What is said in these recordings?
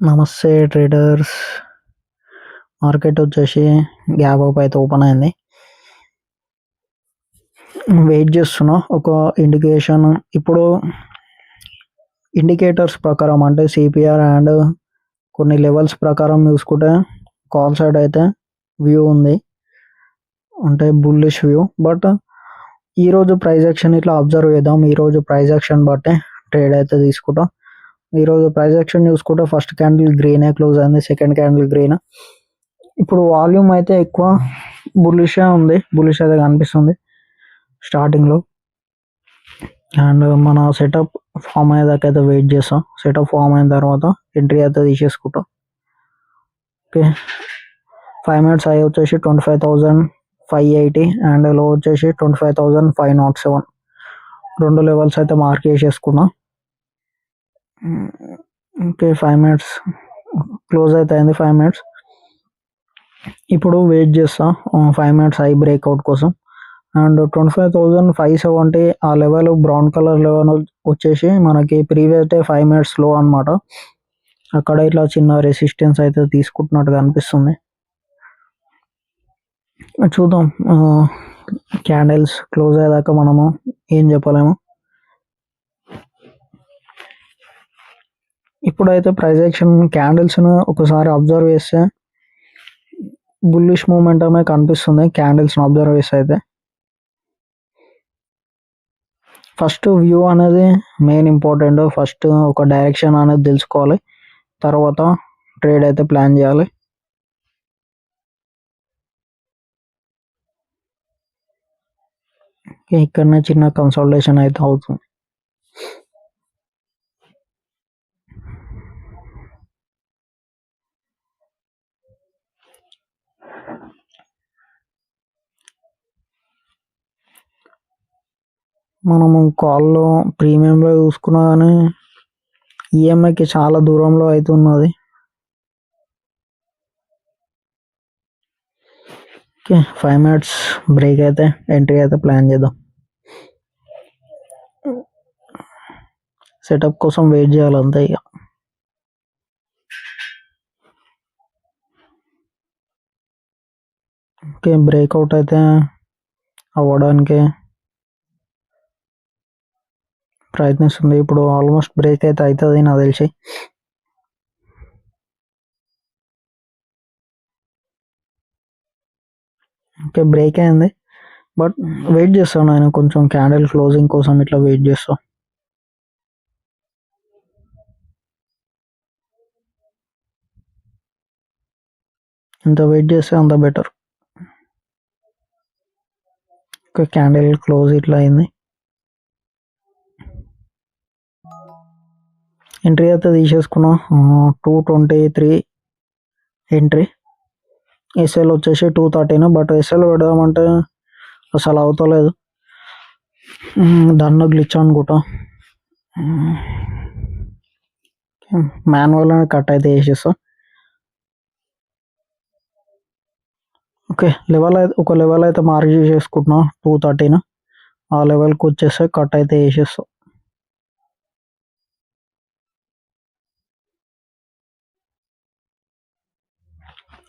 నమస్తే traders. Market వచ్చేసి gap up అయితే ఓపెన్ అయింది. వెయిట్ చేస్తున్నా ఒక ఇండికేషన్. ఇప్పుడు ఇండికేటర్స్ ప్రకారం అంటే సిపిఆర్ అండ్ కొన్ని లెవెల్స్ ప్రకారం చూసుకుంటే కాల్ సైడ్ అయితే వ్యూ ఉంది, అంటే బుల్లిష్ వ్యూ. బట్ ఈరోజు ప్రైస్ యాక్షన్ ఇట్లా అబ్జర్వ్ చేద్దాం. ఈరోజు ప్రైస్ యాక్షన్ బట్టే ట్రేడ్ అయితే తీసుకుంటాం. ఈరోజు ప్రైస్ యాక్షన్ చూసుకుంటే ఫస్ట్ క్యాండిల్ గ్రీనే క్లోజ్ అయింది, సెకండ్ క్యాండిల్ గ్రీన్. ఇప్పుడు వాల్యూమ్ అయితే ఎక్కువ బుల్లిష్ ఉంది, బుల్లిష్ అయితే కనిపిస్తుంది స్టార్టింగ్లో. అండ్ మన సెటప్ ఫామ్ అయ్యేదాకా అయితే వెయిట్ చేస్తాం. సెటప్ ఫామ్ అయిన తర్వాత ఎంట్రీ అయితే తీసేసుకుంటాం. ఓకే, 5 మినిట్స్ హై వచ్చేసి 25,580 అండ్ లో వచ్చేసి 25,507. రెండు లెవెల్స్ అయితే మార్క్ చేసేసుకున్నాం. ఓకే, 5 మినిట్స్ క్లోజ్ అయితే అయింది. 5 మినిట్స్ ఇప్పుడు వెయిట్ చేస్తాం 5 మినిట్స్ హై బ్రేక్అవుట్ కోసం. అండ్ 25,570 ఆ లెవెల్, బ్రౌన్ కలర్ లెవెల్ వచ్చేసి మనకి ప్రీవియస్ డే 5 మినిట్స్ లో అనమాట. అక్కడ ఇట్లా చిన్న రెసిస్టెన్స్ అయితే తీసుకుంటున్నట్టుగా అనిపిస్తుంది. చూద్దాం, క్యాండిల్స్ క్లోజ్ అయ్యేదాకా మనము ఏం చెప్పలేము. ఇప్పుడైతే ప్రైస్ యాక్షన్ క్యాండిల్స్ను ఒకసారి అబ్జర్వ్ చేస్తే బుల్లిష్ మూమెంటమే కనిపిస్తుంది. క్యాండిల్స్ను అబ్జర్వ్ చేస్తే అయితే ఫస్ట్ వ్యూ అనేది మెయిన్ ఇంపార్టెంట్. ఫస్ట్ ఒక డైరెక్షన్ అనేది తెలుసుకోవాలి, తర్వాత ట్రేడ్ అయితే ప్లాన్ చేయాలి. ఇక్కడనే చిన్న కన్సల్టేషన్ అయితే అవుతుంది. మనము కాల్లో ప్రీమియంలో చూసుకున్నా కానీ ఈఎంఐకి చాలా దూరంలో అయితే ఉన్నది. ఓకే, 5 మినిట్స్ బ్రేక్ అయితే ఎంట్రీ అయితే ప్లాన్ చేద్దాం. సెటప్ కోసం వెయిట్ చేయాలి అంతే ఇక. ఓకే, బ్రేక్అవుట్ అయితే అవ్వడానికి ప్రయత్నిస్తుంది. ఇప్పుడు ఆల్మోస్ట్ బ్రేక్ అయితే అవుతుంది నాకు తెలిసి. ఓకే, బ్రేక్ అయింది, బట్ వెయిట్ చేస్తాను నేను కొంచెం క్యాండిల్ క్లోజింగ్ కోసం. ఇట్లా వెయిట్ చేస్తాను. ఎంత వెయిట్ చేస్తే అంత బెటర్. ఓకే, క్యాండిల్ క్లోజ్ ఇట్లా అయింది. ఎంట్రీ అయితే తీసేసుకున్నా 223 ఎంట్రీ. ఎస్ఎల్ వచ్చేసి 213. బట్ ఎస్ఎల్ పెడదామంటే అసలు అవుతలేదు, దాన్ని గ్లిచ్ అనుకుంటా. మాన్యువల్ కట్ అయితే వేసేస్తా. ఓకే, ఒక లెవెల్ అయితే మార్క్ చేసేసుకుంటున్నా 213. ఆ లెవెల్కి వచ్చేస్తే కట్ అయితే వేసేస్తా.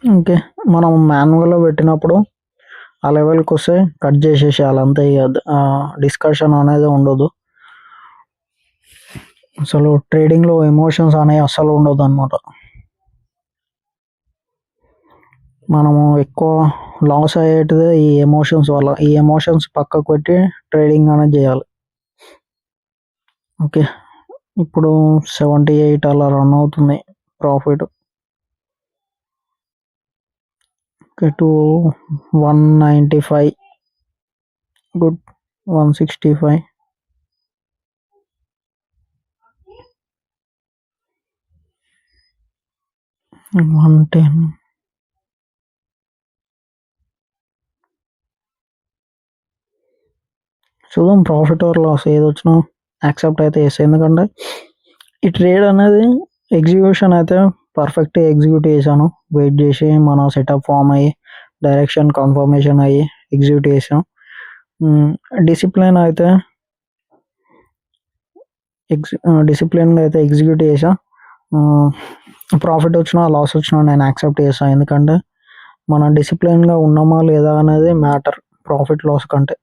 ఓకే, మనం మాన్యువల్లో పెట్టినప్పుడు ఆ లెవెల్కి వస్తే కట్ చేసేసేయాలి అంతే. డిస్కషన్ అనేది ఉండదు. అసలు ట్రేడింగ్లో ఎమోషన్స్ అనేవి అస్సలు ఉండదు అనమాట. మనము ఎక్కువ లాస్ అయ్యేటిదే ఈ ఎమోషన్స్ వల్ల. ఈ ఎమోషన్స్ పక్కకు పెట్టి ట్రేడింగ్ అనేది చేయాలి. ఓకే, ఇప్పుడు 78 అలా రన్ అవుతుంది ప్రాఫిట్. Okay, 195 good. 165 110. చూద్దాం, ప్రాఫిట్ ఆర్ లాస్ ఏది వచ్చినా యాక్సెప్ట్ అయితే చేస్తాయి. ఎందుకంటే ఈ ట్రేడ్ అనేది ఎగ్జిక్యూషన్ అయితే పర్ఫెక్ట్గా ఎగ్జిక్యూట్ చేశాను. వెయిట్ చేసి మన సెటప్ ఫామ్ అయ్యి డైరెక్షన్ కన్ఫర్మేషన్ అయ్యి ఎగ్జిక్యూట్ చేసాం. డిసిప్లిన్గా అయితే ఎగ్జిక్యూట్ చేసా. ప్రాఫిట్ వచ్చినా లాస్ వచ్చినా నేను యాక్సెప్ట్ చేస్తాను. ఎందుకంటే మనం డిసిప్లిన్గా ఉన్నామా లేదా అనేది మ్యాటర్ ప్రాఫిట్ లాస్ కంటే.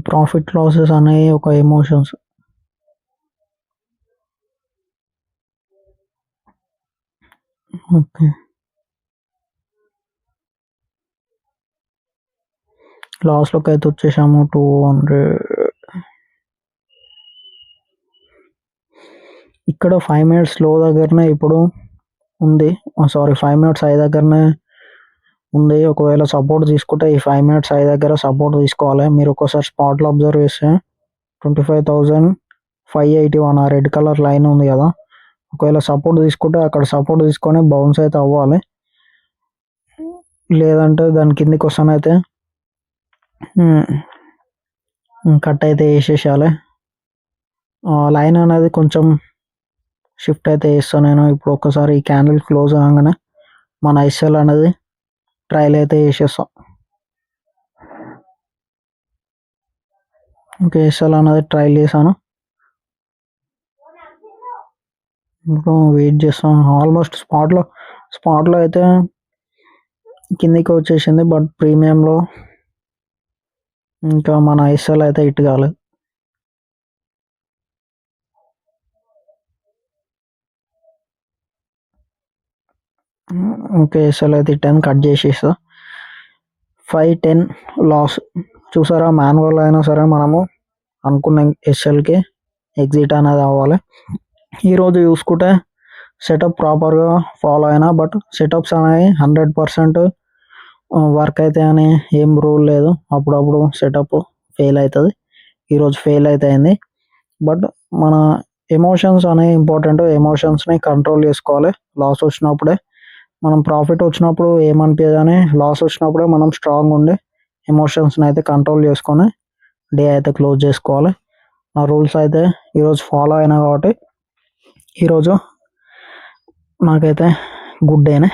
ప్రాఫిట్ లాసెస్ అనేవి ఒక ఎమోషన్స్. ఓకే, లాస్లోకి అయితే వచ్చేసాము 200. ఇక్కడ 5 minutes లో దగ్గరనే ఇప్పుడు ఉంది. సారీ, 5 minutes హై దగ్గరనే ఉంది. ఒకవేళ సపోర్ట్ తీసుకుంటే ఈ 5 minutes హై దగ్గర సపోర్ట్ తీసుకోవాలి. మీరు ఒకసారి స్పాట్లో అబ్జర్వ్ చేస్తే 25,581 ఆ రెడ్ కలర్ లైన్ ఉంది కదా, ఒకవేళ సపోర్ట్ తీసుకుంటే అక్కడ సపోర్ట్ తీసుకొని బౌన్స్ అయితే అవ్వాలి. లేదంటే దాని కిందికి వస్తానైతే కట్ అయితే వేసేసేయాలి. లైన్ అనేది కొంచెం షిఫ్ట్ అయితే వేస్తాను నేను. ఇప్పుడు ఒక్కసారి ఈ క్యాండిల్ క్లోజ్ అవ్వగానే మన ఐఎస్ఎల్ అనేది ట్రయల్ అయితే వేసేస్తాం. ఓకే, ఐఎస్ఎల్ అనేది ట్రయల్ చేశాను. ఇప్పుడు వెయిట్ చేస్తాం. ఆల్మోస్ట్ స్పాట్లో అయితే కిందికి వచ్చేసింది, బట్ ప్రీమియంలో ఇంకా మన ఐఎస్ఎల్ అయితే హిట్ కాలేదు. ఓకే, ఐఎస్ఎల్ అయితే హిట్ అని కట్ చేసేస్తా. 5-10 లాస్. చూసారా, మాన్యువల్ అయినా సరే మనము అనుకున్న ఎస్ఎల్కి ఎగ్జిట్ అనేది అవ్వాలి. ఈరోజు చూసుకుంటే సెటప్ ప్రాపర్గా ఫాలో అయినా, బట్ సెటప్స్ అనేవి 100% వర్క్ అయితే అని ఏం రూల్ లేదు. అప్పుడప్పుడు సెటప్ ఫెయిల్ అవుతుంది. ఈరోజు ఫెయిల్ అయితే అయింది. బట్ మన ఎమోషన్స్ అనేవి ఇంపార్టెంట్. ఎమోషన్స్ని కంట్రోల్ చేసుకోవాలి. లాస్ వచ్చినప్పుడే మనం, ప్రాఫిట్ వచ్చినప్పుడు ఏమనిపించదు, కానీ లాస్ వచ్చినప్పుడే మనం స్ట్రాంగ్ ఉండి ఎమోషన్స్ని అయితే కంట్రోల్ చేసుకొని డే అయితే క్లోజ్ చేసుకోవాలి. నా రూల్స్ అయితే ఈరోజు ఫాలో అయినా కాబట్టి ఈరోజు నాకైతే గుడ్ డేనే.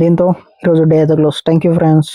దీంతో ఈరోజు డే అయితే క్లోజ్. Thank you friends.